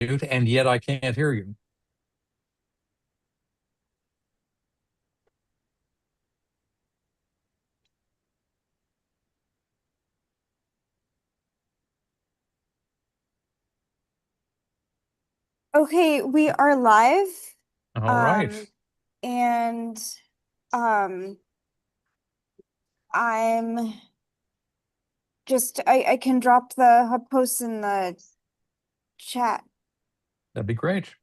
and yet I can't hear you. Okay, we are live. All right. Um, and um, I'm I can drop the hub posts in the chat. That'd be great.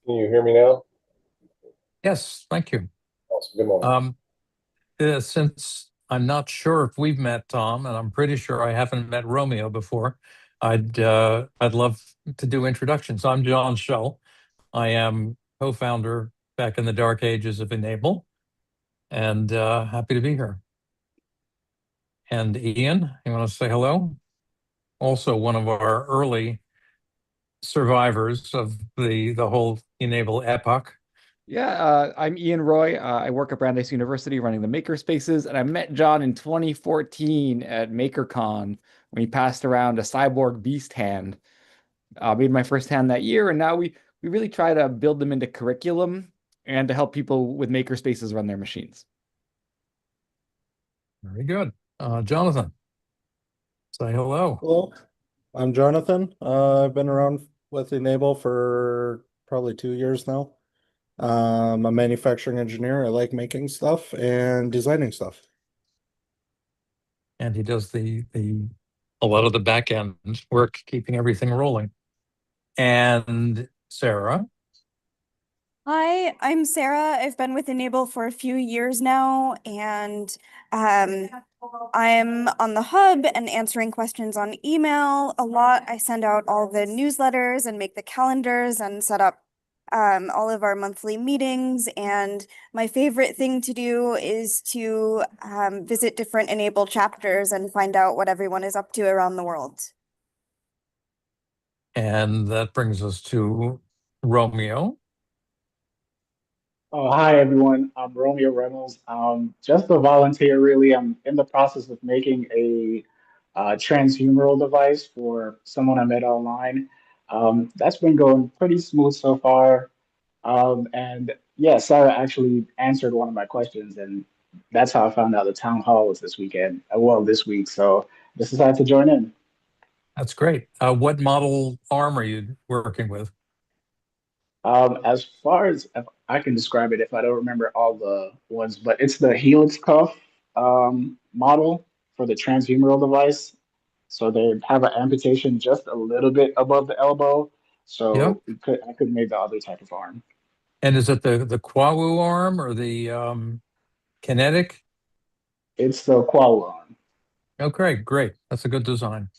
Can you hear me now? Yes, thank you. Awesome. Good morning. Um, since I'm not sure if we've met Tom, and I'm pretty sure I haven't met Romeo before, I'd love to do introductions. I'm John Schull. I am co-founder back in the dark ages of e-NABLE, and happy to be here. And Ian, you want to say hello? Also one of our early survivors of the whole e-NABLE epoch. Yeah, I'm Ian Roy. I work at Brandeis University running the maker spaces, and I met John in 2014 at MakerCon when he passed around a cyborg beast hand. Made my first hand that year, and now we really try to build them into curriculum and to help people with maker spaces run their machines. Very good. Jonathan, say hello. Hello, I'm Jonathan. I've been around with e-NABLE for probably 2 years now. I'm a manufacturing engineer. I like making stuff and designing stuff. And he does the a lot of the back end work, keeping everything rolling. And Sarah, Hi, I'm Sarah. I've been with e-NABLE for a few years now, and um, I'm on the hub and answering questions on email a lot. I send out all the newsletters and make the calendars and set up all of our monthly meetings. And my favorite thing to do is to visit different e-NABLE chapters and find out what everyone is up to around the world. and that brings us to Romeo. Oh, hi everyone. I'm Romeo Reynolds. Just a volunteer, really. I'm in the process of making a transhumeral device for someone I met online. That's been going pretty smooth so far. And yeah, Sarah actually answered one of my questions, and that's how I found out the town hall was this weekend. Well, this week. So just decided to join in. That's great. What model arm are you working with? As far as if I can describe it, if I don't remember all the ones, but it's the Helix cuff model for the transhumeral device. So they have an amputation just a little bit above the elbow. Yeah. So I could make the other type of arm. And is it the Kwawu arm or the kinetic? It's the qual arm. Okay, great. That's a good design.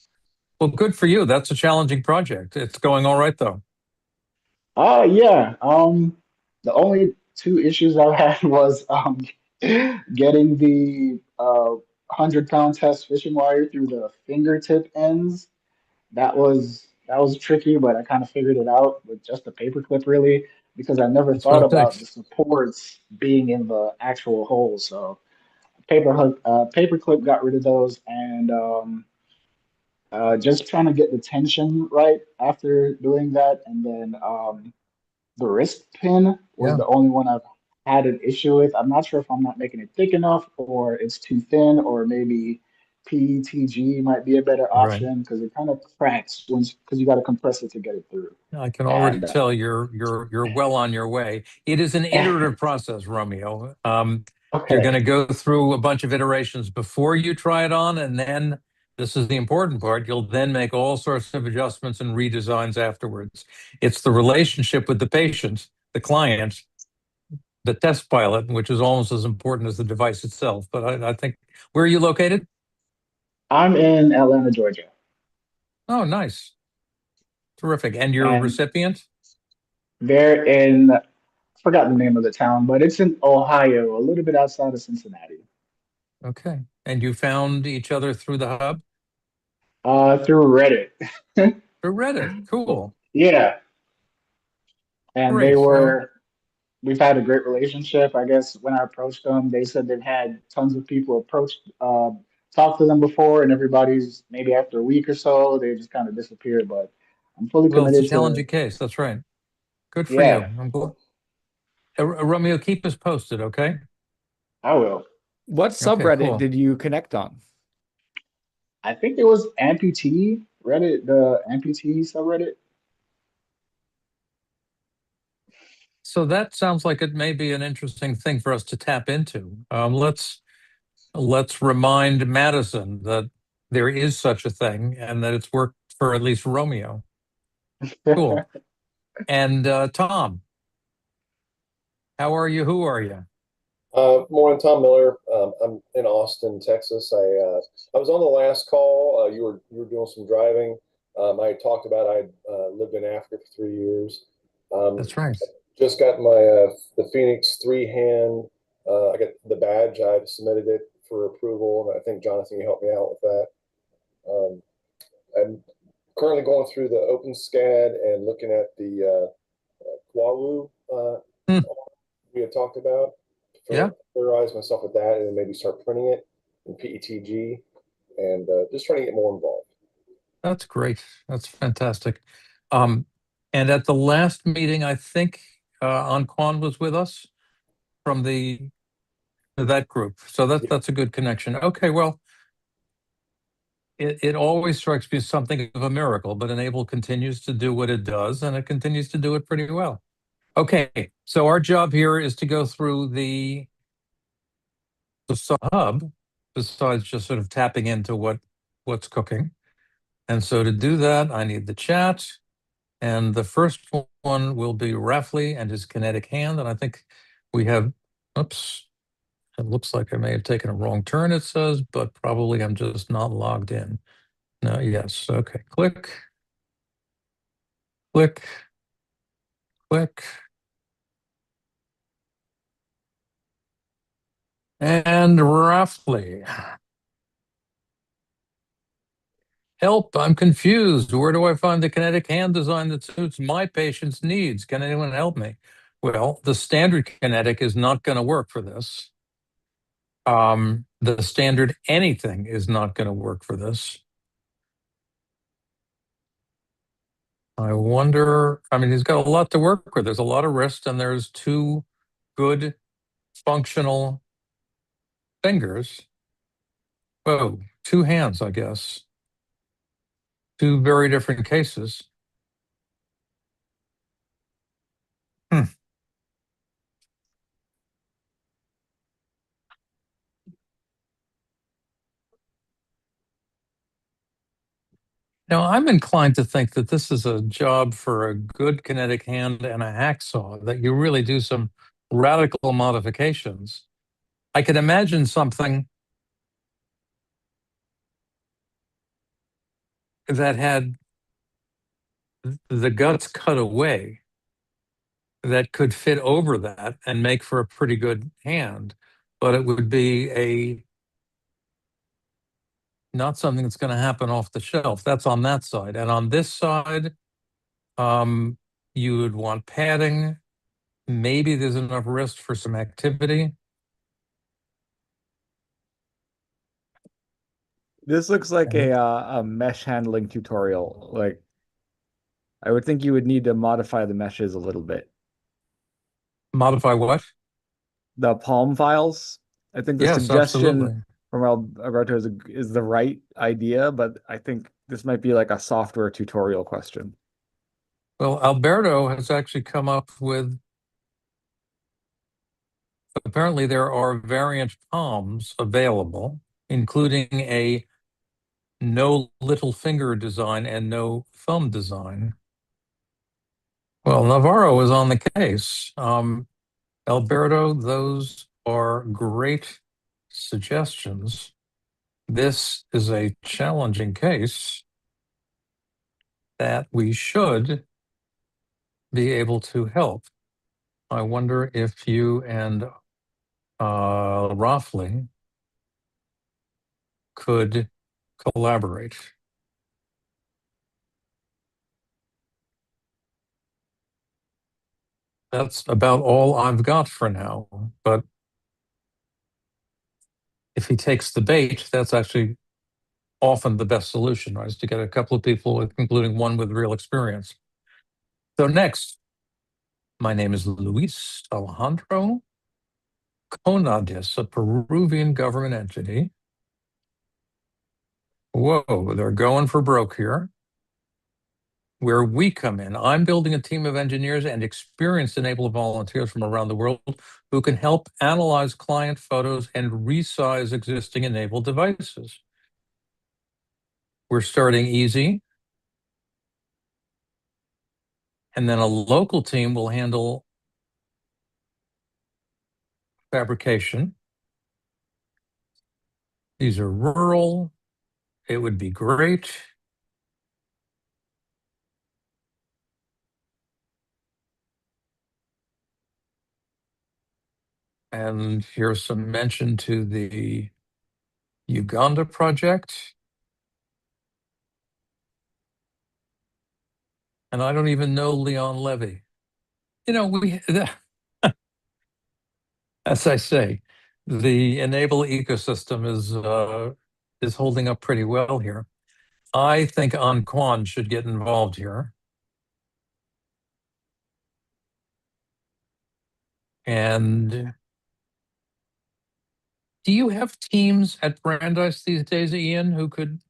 Well, good for you. That's a challenging project. It's going all right, though. Yeah. The only two issues I had was getting the 100-pound test fishing wire through the fingertip ends. That was tricky, but I kind of figured it out with just a paper clip, really, because I never That's what thought it about the takes. supports being in the actual hole. So paper clip got rid of those, and just trying to get the tension right after doing that, and then the wrist pin was Yeah, the only one I've had an issue with. I'm not sure if I'm not making it thick enough or it's too thin, or maybe PETG might be a better right. option because it kind of cracks once because you got to compress it to get it through. I can already And tell you're well on your way. It is an iterative process, Romeo. You're going okay, to go through a bunch of iterations before you try it on, and then this is the important part. You'll then make all sorts of adjustments and redesigns afterwards. It's the relationship with the patient, the client, the test pilot, which is almost as important as the device itself. But I think, where are you located? I'm in Atlanta, Georgia, Oh, nice. Terrific. And your and recipient? they're in, I forgot the name of the town, but it's in Ohio, a little bit outside of Cincinnati. Okay. And you found each other through the hub? Through Reddit. Through Reddit. Cool. Yeah, and Great. Well, we've had a great relationship. I guess when I approached them, they said they've had tons of people approach talked to them before, and everybody's maybe after a week or so, they just kind of disappeared. But I'm fully Well, it's a committed to, challenging case. That's right. Good for you. yeah, I'm glad. Romeo, keep us posted, okay? I will. What Okay, subreddit cool. did you connect on? I think it was amputee Reddit, the amputee subreddit. So that sounds like it may be an interesting thing for us to tap into. Let's remind Madison that there is such a thing and that it's worked for at least Romeo. Cool. And Tom, how are you? Who are you? Morning, Tom Miller. I'm in Austin, Texas. I was on the last call. You were doing some driving. I talked about I lived in Africa for 3 years. That's right. Just got my the Phoenix three hand. I got the badge. I've submitted it for approval, and I think Jonathan, you helped me out with that. Um, I'm currently going through the OpenSCAD and looking at the Huawei Hmm. we had talked about. Yeah. Familiarize myself with that, and then maybe start printing it in PETG, and just trying to get more involved. That's great. That's fantastic. Um, and at the last meeting, I think Anquan was with us from that group. So that's a good connection. Okay, well, it always strikes me as something of a miracle, but e-NABLE continues to do what it does, and it continues to do it pretty well. Okay, so our job here is to go through the hub, besides just sort of tapping into what's cooking. And so to do that, I need the chat. And the first one will be Rafley and his kinetic hand. And I think we have, oops, it looks like I may have taken a wrong turn, it says, but probably I'm just not logged in. No, yes, okay, click, click, click. And Rafley. Help, I'm confused. Where do I find the kinetic hand design that suits my patient's needs? Can anyone help me? Well, the standard kinetic is not going to work for this. The standard anything is not going to work for this. I wonder, I mean, he's got a lot to work with. There's a lot of wrist, and there's two good functional fingers. Whoa, two hands, I guess. Two very different cases. Hmm. Now, I'm inclined to think that this is a job for a good kinetic hand and a hacksaw, that you really do some radical modifications. I could imagine something that had the guts cut away that could fit over that and make for a pretty good hand, but it would be not something that's going to happen off the shelf. That's on that side. And on this side, you would want padding. Maybe there's enough wrist for some activity. This looks like a mesh handling tutorial. Like, I would think you would need to modify the meshes a little bit. Modify what? The palm files. I think the Yes, suggestion absolutely. from Alberto is the right idea, but I think this might be like a software tutorial question. Well, Alberto has actually come up with, apparently there are variant palms available, including a no little finger design and no thumb design. Well, Navarro is on the case. Alberto, those are great suggestions. This is a challenging case that we should be able to help. I wonder if you and Rafley could collaborate. That's about all I've got for now, but if he takes the bait, that's actually often the best solution, right? Is to get a couple of people, including one with real experience. So next, my name is Luis Alejandro Conadis, a Peruvian government entity. Whoa, they're going for broke here. Where we come in, I'm building a team of engineers and experienced e-NABLE volunteers from around the world who can help analyze client photos and resize existing e-NABLE devices. We're starting easy. And then a local team will handle fabrication. These are rural. It would be great. And here's some mention to the Uganda project. And I don't even know Leon Levy. You know, as I say, the e-NABLE ecosystem is holding up pretty well here. I think Anquan should get involved here. And do you have teams at Brandeis these days, Ian, who could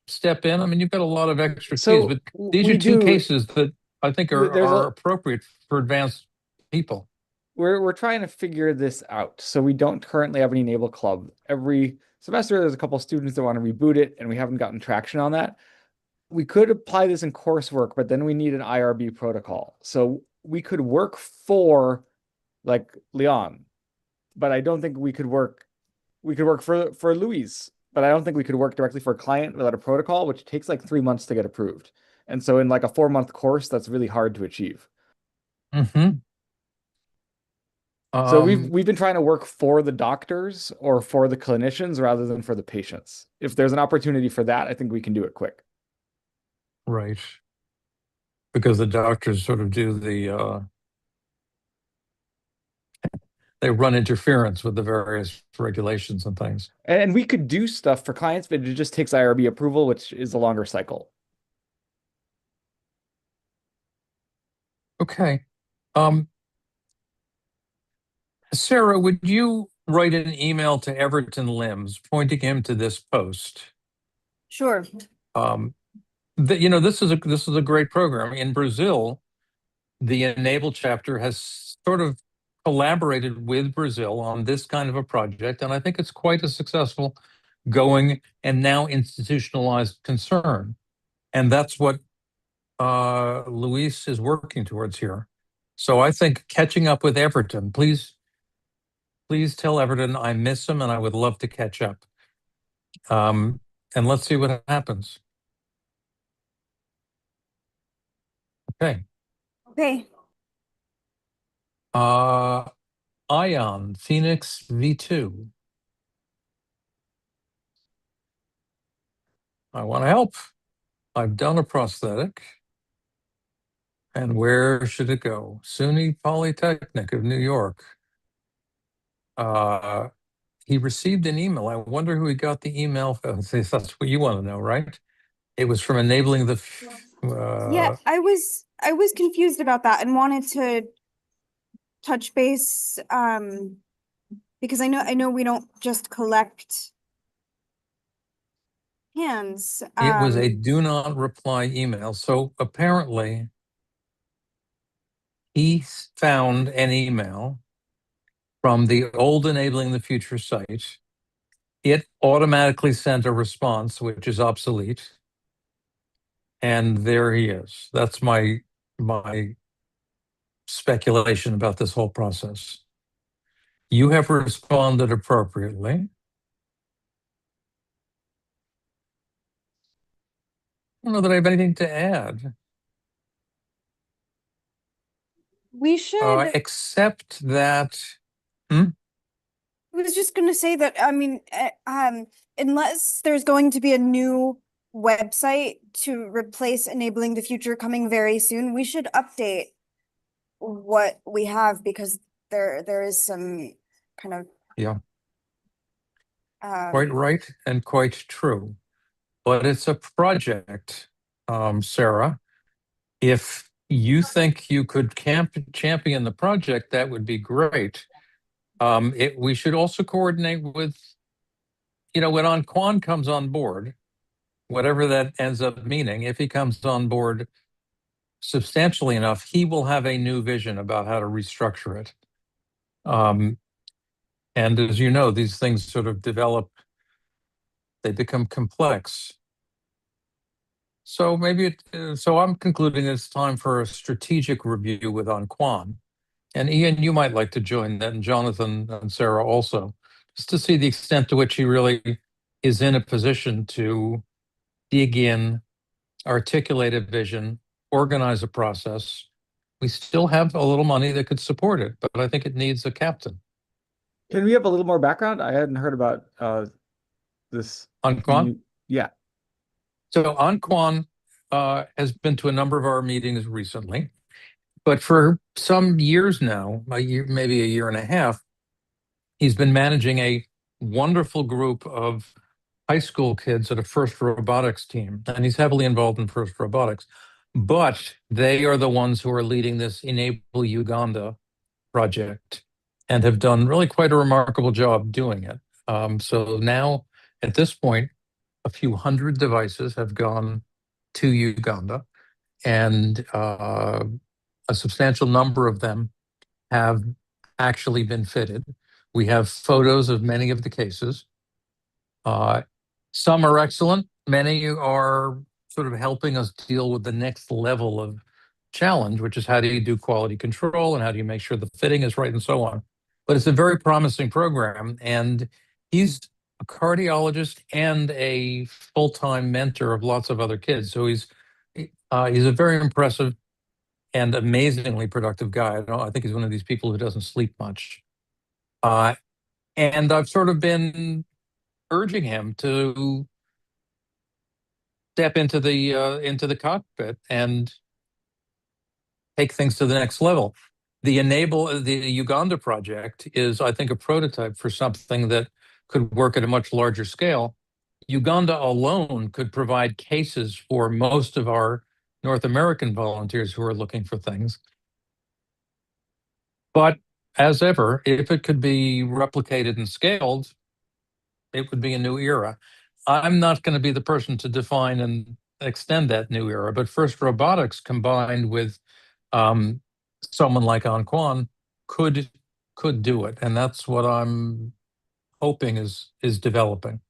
step in? I mean, you've got a lot of expertise, So but these we are two do. cases that I think There's are a appropriate for advanced people. we're trying to figure this out. So we don't currently have an e-NABLE club. Every semester, there's a couple students that want to reboot it, and we haven't gotten traction on that. We could apply this in coursework, but then we need an IRB protocol. So we could work for like Leon, but I don't think we could work. We could work for Louise, but I don't think we could work directly for a client without a protocol, which takes like 3 months to get approved. And so in like a 4-month course, that's really hard to achieve. Mm-hmm. So we've been trying to work for the doctors or for the clinicians rather than for the patients. If there's an opportunity for that, I think we can do it quick. Right. Because the doctors sort of do they run interference with the various regulations and things. And we could do stuff for clients, but it just takes IRB approval, which is a longer cycle. Okay. Sarah, would you write an email to Everton Limbs pointing him to this post? Sure. This is a great program. In Brazil, the e-NABLE chapter has sort of collaborated with Brazil on this kind of a project, and I think it's quite a successful going and now institutionalized concern. And that's what Luis is working towards here. So I think catching up with Everton, please tell Everton I miss him and I would love to catch up. And let's see what happens. Okay. Okay. Ion, Phoenix V2. I want to help. I've done a prosthetic. And where should it go? SUNY Polytechnic of New York. He received an email. I wonder who he got the email from. That's what you want to know, right? It was from enabling the. Yeah, I was confused about that and wanted to touch base because I know we don't just collect hands. It was a do not reply email. So apparently he found an email from the old Enabling the Future site. It automatically sent a response, which is obsolete. And there he is. That's my speculation about this whole process. You have responded appropriately. I don't know that I have anything to add. We should. Except that. I was just gonna say that, I mean, unless there's going to be a new website to replace Enabling the Future coming very soon, we should update what we have because there is some kind of Yeah. Quite right and quite true. But it's a project, Sarah. If you think you could champion the project, that would be great. We should also coordinate with, when Anquan comes on board, whatever that ends up meaning, if he comes on board substantially enough, he will have a new vision about how to restructure it. And as you know, these things sort of develop, they become complex. So so I'm concluding it's time for a strategic review with Anquan. And Ian, you might like to join that, and Jonathan and Sarah also, just to see the extent to which he really is in a position to dig in, articulate a vision, organize a process. We still have a little money that could support it, but I think it needs a captain. Can we have a little more background? I hadn't heard about this. Anquan? Yeah. So Anquan has been to a number of our meetings recently, but for some years now, maybe a year and a half, he's been managing a wonderful group of high school kids at a FIRST Robotics team, and he's heavily involved in FIRST Robotics. But they are the ones who are leading this e-NABLE Uganda project and have done really quite a remarkable job doing it. So now, at this point, a few hundred devices have gone to Uganda, and a substantial number of them have actually been fitted. We have photos of many of the cases. Some are excellent. Many are sort of helping us deal with the next level of challenge, which is how do you do quality control and how do you make sure the fitting is right and so on. But it's a very promising program, and he's a cardiologist and a full-time mentor of lots of other kids. So he's a very impressive and amazingly productive guy. I think he's one of these people who doesn't sleep much. And I've sort of been urging him to step into the cockpit and take things to the next level. The Uganda project is, I think, a prototype for something that could work at a much larger scale. Uganda alone could provide cases for most of our North American volunteers who are looking for things. But as ever, if it could be replicated and scaled, it would be a new era. I'm not going to be the person to define and extend that new era, but FIRST Robotics combined with someone like Anquan could do it, and that's what I'm hoping is developing.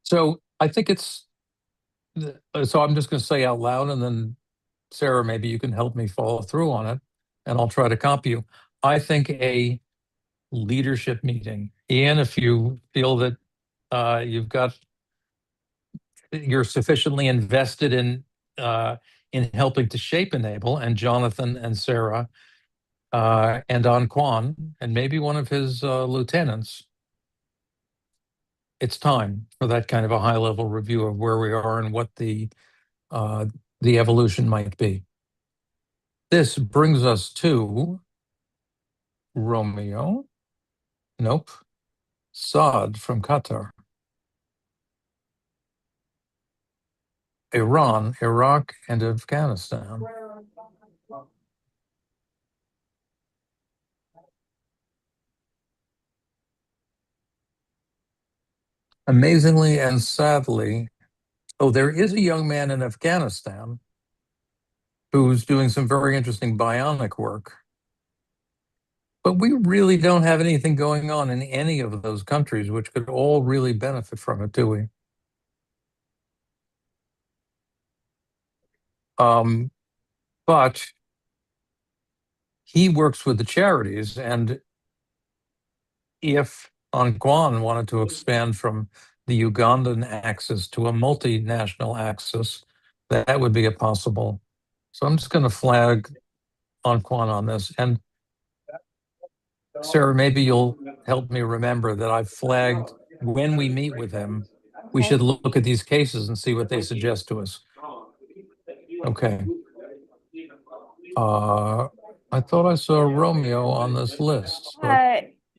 So I think so I'm just going to say out loud, and then Sarah, maybe you can help me follow through on it, and I'll try to copy you. I think a leadership meeting. Ian, if you feel that you're sufficiently invested in helping to shape e-NABLE, and Jonathan and Sarah and Anquan, and maybe one of his lieutenants, it's time for that kind of a high-level review of where we are and what the evolution might be. This brings us to Romeo. Nope. Saad from Qatar. Iran, Iraq, and Afghanistan. Amazingly and sadly, there is a young man in Afghanistan who's doing some very interesting bionic work. But we really don't have anything going on in any of those countries which could all really benefit from it, do we? But he works with the charities, and if Anquan wanted to expand from the Ugandan axis to a multinational axis, that would be a possible. So I'm just going to flag Anquan on this. And Sarah, maybe you'll help me remember that I've flagged when we meet with him, we should look at these cases and see what they suggest to us. Okay. I thought I saw Romeo on this list.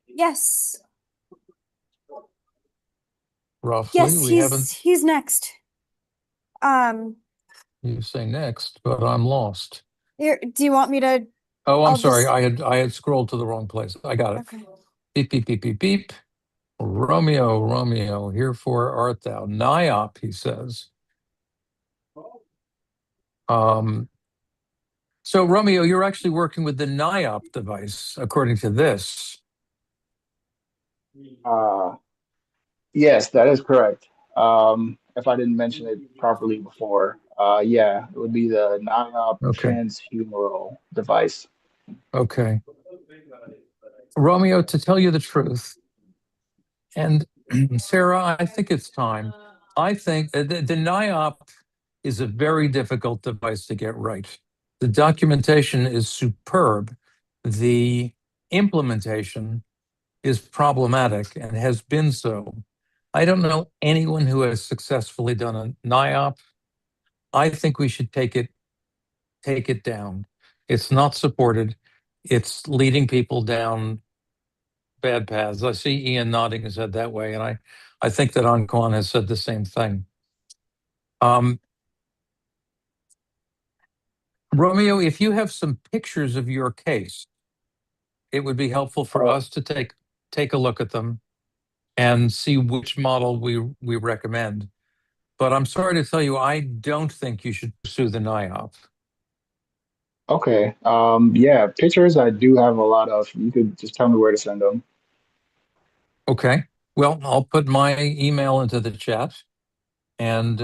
Yes. roughly. Yes, We haven't, he's next. you say next, but I'm lost. Here, do you want me to? Oh, I'm I'll sorry. just- I had scrolled to the wrong place. I got it. Okay. Beep, beep, beep, beep, beep. Romeo, Romeo, herefore art thou. NIOP, he says. So Romeo, you're actually working with the NIOP device, according to this. Uh, yes, that is correct. If I didn't mention it properly before, yeah, it would be the non-op Okay, transhumeral device. okay. Romeo, to tell you the truth, and Sarah, I think it's time. I think the NIOP is a very difficult device to get right. The documentation is superb. The implementation is problematic and has been so. I don't know anyone who has successfully done a NIOP. I think we should take it down. It's not supported. It's leading people down bad paths. I see Ian nodding his head that way, and I think that Anquan has said the same thing. Romeo, if you have some pictures of your case, it would be helpful for Oh, us to take a look at them and see which model we recommend. But I'm sorry to tell you, I don't think you should pursue the NIOP. okay. Yeah, pictures I do have a lot of. You could just tell me where to send them. Okay. Well, I'll put my email into the chat, and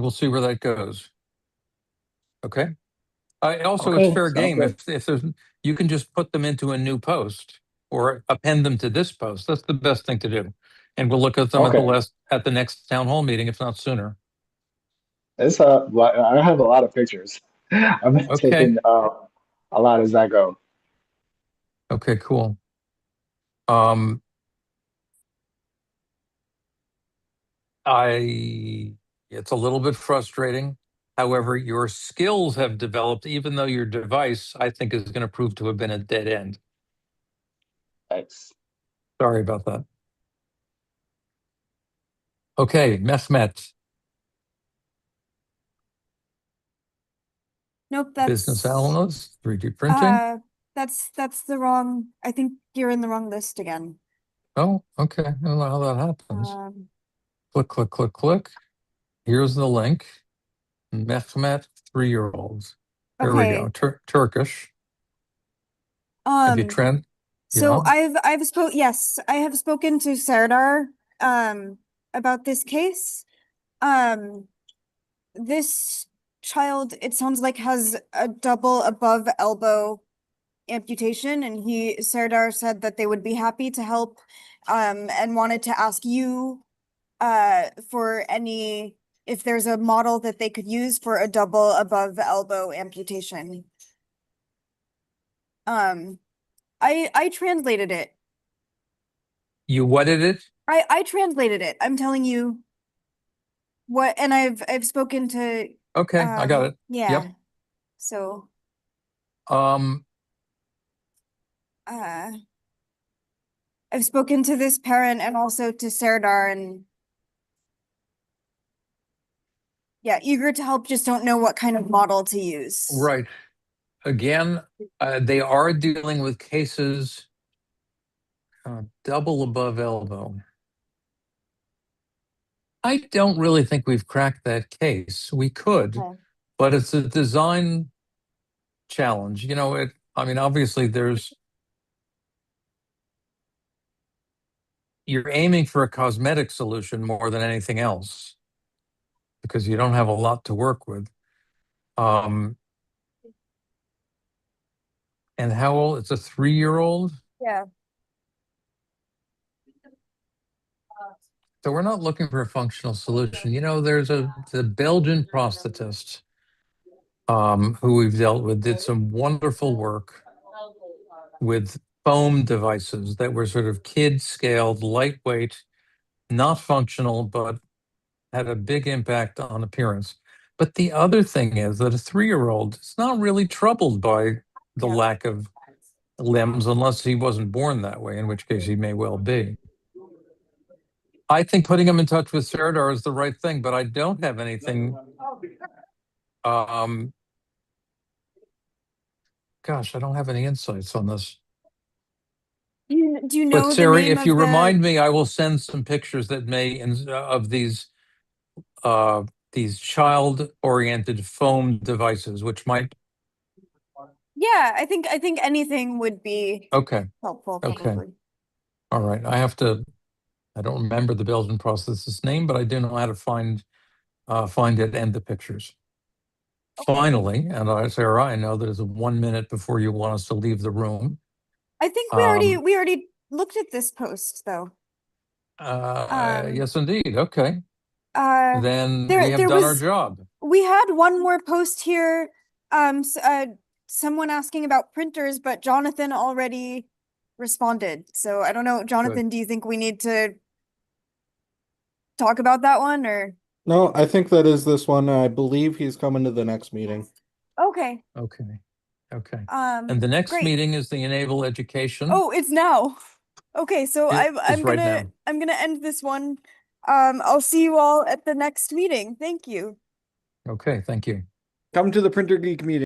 we'll see where that goes. Okay. Also, it's Okay, fair sounds game good. if there's you can just put them into a new post or append them to this post. That's the best thing to do, and we'll look at them Okay, at the next town hall meeting, if not sooner. I have a lot of pictures. I've been Okay. taking a lot as I go. Okay. Cool. Um, it's a little bit frustrating. However, your skills have developed, even though your device, I think, is going to prove to have been a dead end. Thanks. Sorry about that. Okay, Mehmet, Nope, business analyst, 3D printing. that's the wrong. I think you're in the wrong list again. Oh, okay. I don't know how that happens. Um, Click, click, click, click. Here's the link. Mehmet, 3-year-olds. There we go. okay. Turkish. Have you Um, trend? so Yeah. yes, I have spoken to Serdar about this case. Um, this child, it sounds like, has a double above elbow amputation, and Serdar said that they would be happy to help and wanted to ask you for any if there's a model that they could use for a double above elbow amputation. Um, I translated it. You what did it? I translated it. I'm telling you what, and I've spoken to Okay, I got it. yeah. Yep. So Um, uh I've spoken to this parent and also to Serdar, and yeah, eager to help, just don't know what kind of model to use. right. Again, they are dealing with cases double above elbow. I don't really think we've cracked that case. We could, Okay. but it's a design challenge. You know, I mean, obviously you're aiming for a cosmetic solution more than anything else because you don't have a lot to work with. And how old? It's a 3-year-old. Yeah. So we're not looking for a functional solution. You know, there's the Belgian prosthetist who we've dealt with did some wonderful work with foam devices that were sort of kid scaled, lightweight, not functional, but had a big impact on appearance. But the other thing is that a 3-year-old is not really troubled by the Yeah. lack of limbs unless he wasn't born that way, in which case he may well be. I think putting him in touch with Serdar is the right thing, but I don't have anything. Gosh, I don't have any insights on this. Do you But know the Sarah, name if of you the? remind me, I will send some pictures that may of these child-oriented foam devices, which might. Yeah, I think anything would be Okay. helpful, Okay. probably. All right. I don't remember the Belgian process's name, but I do know how to find it and the pictures. Finally, and Sarah, I know that it's 1 minute before you want us to leave the room. I think we already looked at this post though. Yes, indeed. Okay. Then we have there done our was job. we had one more post here. Someone asking about printers, but Jonathan already responded. So I don't know, Jonathan, do you think we need to talk about that one or? No, I think that is this one. I believe he's coming to the next meeting. Okay. Okay. Okay. And the next Great. meeting is the Enable Education. Oh, it's now. Okay, so I'm right gonna now. end this one. I'll see you all at the next meeting. Thank you. Okay, thank you. Come to the Printer Geek meeting.